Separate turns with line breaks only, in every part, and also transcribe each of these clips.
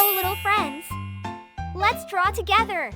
Hello, little friends. Let's draw together.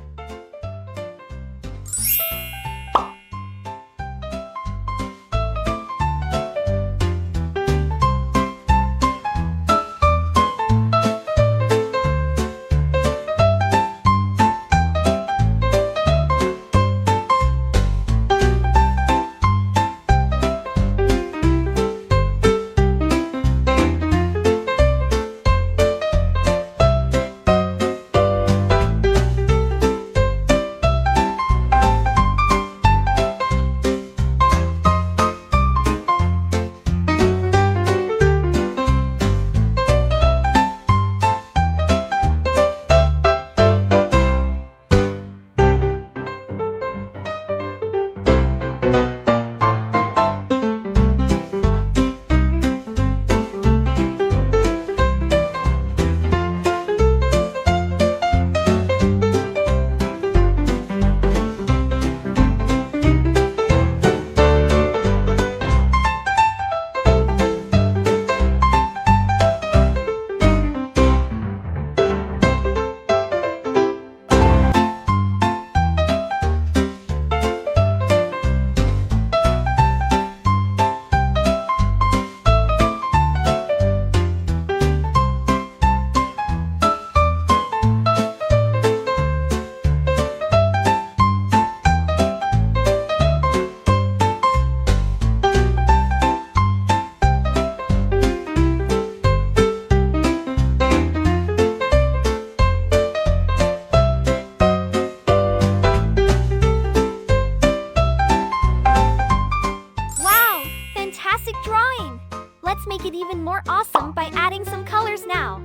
Fantastic drawing! Let's make it even more awesome by adding some colors now.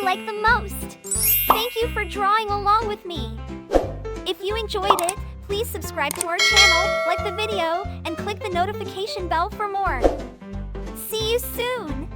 like the most. Thank you for drawing along with me. If you enjoyed it, please subscribe to our channel, like the video, and click the notification bell for more. See you soon!